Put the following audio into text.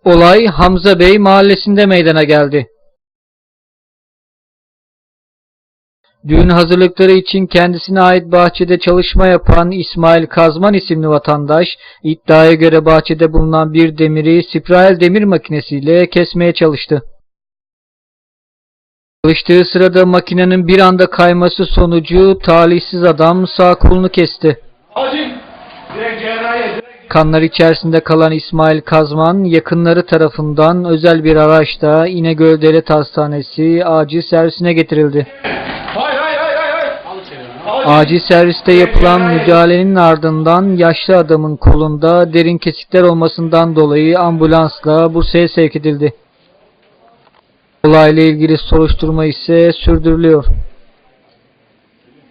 Olay Hamza Bey mahallesinde meydana geldi. Düğün hazırlıkları için kendisine ait bahçede çalışma yapan İsmail Kazman isimli vatandaş, iddiaya göre bahçede bulunan bir demiri spiral demir makinesiyle kesmeye çalıştı. Çalıştığı sırada makinenin bir anda kayması sonucu talihsiz adam sağ kolunu kesti. Kanlar içerisinde kalan İsmail Kazman, yakınları tarafından özel bir araçta İnegöl Devlet Hastanesi acil servisine getirildi. Acil serviste yapılan müdahalenin ardından yaşlı adamın kolunda derin kesikler olmasından dolayı ambulansla Bursa'ya sevk edildi. Olayla ilgili soruşturma ise sürdürülüyor.